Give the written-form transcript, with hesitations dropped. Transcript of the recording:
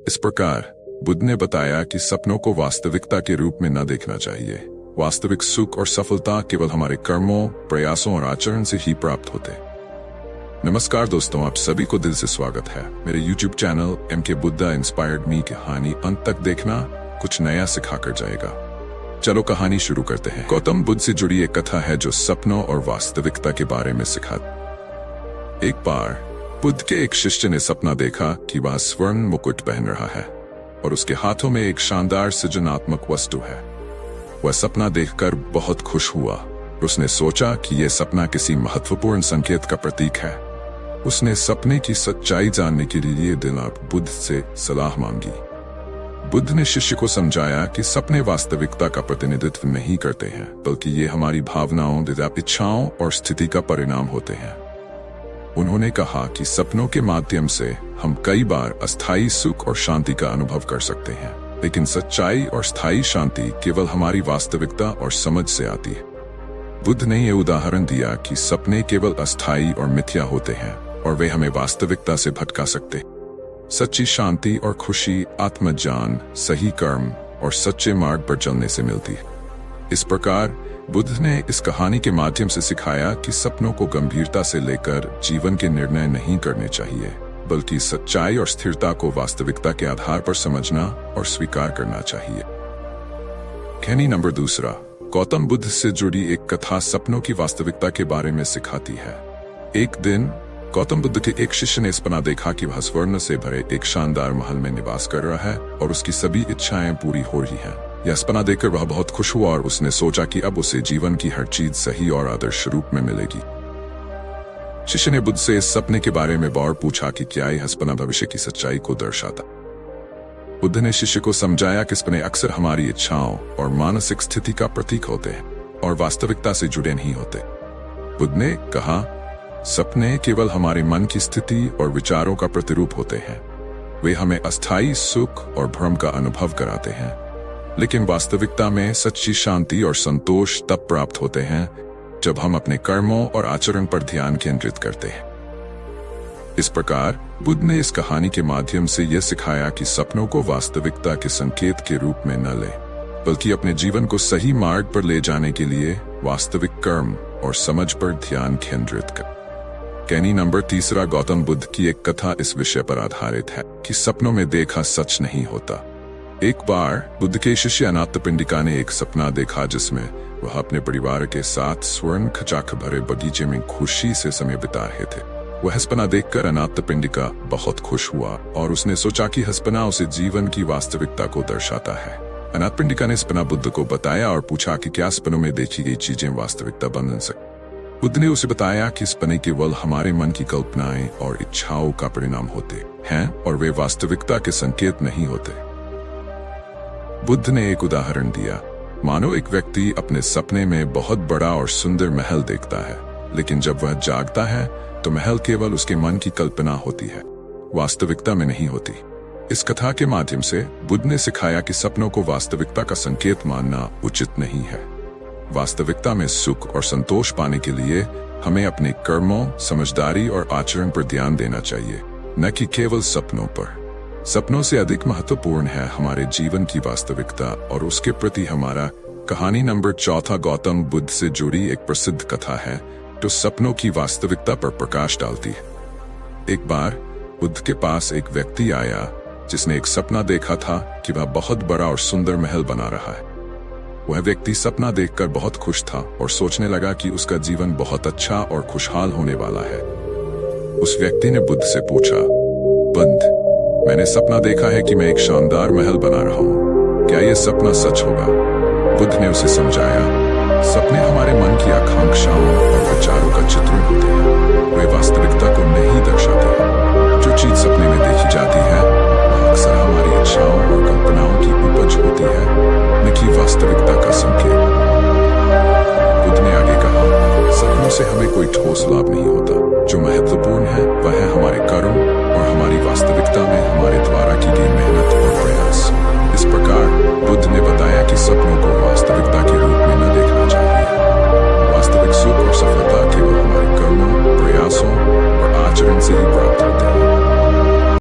इस प्रकार बुद्ध ने बताया कि सपनों को वास्तविकता के रूप में न देखना चाहिए। वास्तविक सुख और सफलता केवल हमारे कर्मों, प्रयासों और आचरण से ही प्राप्त होते। नमस्कार दोस्तों, आप सभी को दिल से स्वागत है। मेरे YouTube channel MK Buddha inspired me की कहानी अंत तक देखना कुछ नया सिखा कर जाएगा। चलो कहानी शुरू करते हैं। गौतम बुद्ध से जुड़ी एक कथा है जो सपनों और वास्तविकता के बारे में सिखाती। एक बार बुद्ध के एक शिष्य ने सपना देखा कि वह स्वर्ण मुकुट पहन रहा है और उसके हाथों में एक शानदार सृजनात्मक वस्तु है। वह सपना देखकर बहुत खुश हुआ। उसने सोचा कि यह सपना किसी महत्वपूर्ण संकेत का प्रतीक है। उसने सपने की सच्चाई जानने के लिए दिमाग बुद्ध से सलाह मांगी। बुद्ध ने शिष्य को समझाया कि सपने वास्तविकता का प्रतिनिधित्व नहीं करते हैं, बल्कि ये हमारी भावनाओं, इच्छाओं और स्थिति का परिणाम होते हैं। उन्होंने कहा कि सपनों के माध्यम से हम कई बार अस्थायी सुख और शांति का अनुभव कर सकते हैं, लेकिन सच्चाई और स्थायी शांति केवल हमारी वास्तविकता और समझ से आती है। बुद्ध ने यह उदाहरण दिया कि सपने केवल अस्थायी और मिथ्या होते हैं और वे हमें वास्तविकता से भटका सकते हैं। सच्ची शांति और खुशी आत्मज्ञान, सही कर्म और सच्चे मार्ग पर चलने से मिलती है। इस प्रकार बुद्ध ने इस कहानी के माध्यम से सिखाया कि सपनों को गंभीरता से लेकर जीवन के निर्णय नहीं करने चाहिए, बल्कि सच्चाई और स्थिरता को वास्तविकता के आधार पर समझना और स्वीकार करना चाहिए। कहानी नंबर 2। गौतम बुद्ध से जुड़ी एक कथा सपनों की वास्तविकता के बारे में सिखाती है। एक दिन गौतम बुद्ध के एक शिष्य ने सपना देखा कि वह स्वर्ण से भरे एक शानदार महल में निवास कर रहा है और उसकी सभी इच्छाएं पूरी हो रही हैं। यह सपना देखकर वह बहुत खुश हुआ और उसने सोचा कि अब उसे जीवन की हर चीज सही और आदर्श रूप में मिलेगी। शिष्य ने बुद्ध से इस सपने के बारे में और पूछा कि क्या यह सपना भविष्य की सच्चाई को दर्शाता। बुद्ध ने शिष्य को समझाया कि सपने अक्सर हमारी इच्छाओं और मानसिक स्थिति का प्रतीक होते हैं और वास्तविकता से जुड़े नहीं होते। बुद्ध ने कहा, सपने केवल हमारे मन की स्थिति और विचारों का प्रतिरूप होते हैं। वे हमें अस्थायी सुख और भ्रम का अनुभव कराते हैं, लेकिन वास्तविकता में सच्ची शांति और संतोष तब प्राप्त होते हैं जब हम अपने कर्मों और आचरण पर ध्यान केंद्रित करते हैं। इस प्रकार बुद्ध ने इस कहानी के माध्यम से यह सिखाया कि सपनों को वास्तविकता के संकेत के रूप में न लें, बल्कि अपने जीवन को सही मार्ग पर ले जाने के लिए वास्तविक कर्म और समझ पर ध्यान केंद्रित करें। कहानी नंबर 3। गौतम बुद्ध की एक कथा इस विषय पर आधारित है कि सपनों में देखा सच नहीं होता। एक बार बुद्ध के शिष्य अनाथपिंडिका ने एक सपना देखा जिसमें वह अपने परिवार के साथ स्वर्ण खचाख भरे बगीचे में खुशी से समय बिता रहे थे। वह सपना देखकर अनाथपिंडिका बहुत खुश हुआ और उसने सोचा कि सपना उसे जीवन की वास्तविकता को दर्शाता है। अनाथपिंडिका ने सपना बुद्ध को बताया और पूछा कि क्या सपनों में देखी गई चीजें वास्तविकता बन सकती। बुद्ध ने उसे बताया कि सपने केवल हमारे मन की कल्पनाएं और इच्छाओं का परिणाम होते हैं और वे वास्तविकता के संकेत नहीं होते। बुद्ध ने एक उदाहरण दिया। मानो एक व्यक्ति अपने सपने में बहुत बड़ा और सुंदर महल देखता है, लेकिन जब वह जागता है तो महल केवल उसके मन की कल्पना होती है, वास्तविकता में नहीं होती। इस कथा के माध्यम से बुद्ध ने सिखाया कि सपनों को वास्तविकता का संकेत मानना उचित नहीं है। वास्तविकता में सुख और संतोष पाने के लिए हमें अपने कर्मों, समझदारी और आचरण पर ध्यान देना चाहिए, न कि केवल सपनों पर। सपनों से अधिक महत्वपूर्ण है हमारे जीवन की वास्तविकता और उसके प्रति हमारा। कहानी नंबर 4। गौतम बुद्ध से जुड़ी एक प्रसिद्ध कथा है जो सपनों की वास्तविकता पर प्रकाश डालती है। एक बार बुद्ध के पास एक व्यक्ति आया जिसने एक सपना देखा था कि वह बहुत बड़ा और सुंदर महल बना रहा है। वह व्यक्ति सपना देखकर बहुत खुश था और सोचने लगा कि उसका जीवन बहुत अच्छा और खुशहाल होने वाला है। उस व्यक्ति ने बुद्ध से पूछा, बुद्ध, मैंने सपना देखा है कि मैं एक शानदार महल बना रहा हूँ, क्या यह सपना सच होगा? बुद्ध ने उसे समझाया, सपने हमारे मन की आकांक्षाओं और विचारों का चित्रण होते हैं, वे वास्तविकता को नहीं दर्शाते। जो चीज सपने में देखी जाती है वह अक्सर हमारी इच्छाओं और कल्पनाओं की उपज होती है, न कि वास्तविकता का संकेत। बुद्ध ने आगे कहा, सपनों से हमें कोई ठोस लाभ नहीं होता। जो महत्वपूर्ण है वह है हमारे कर्म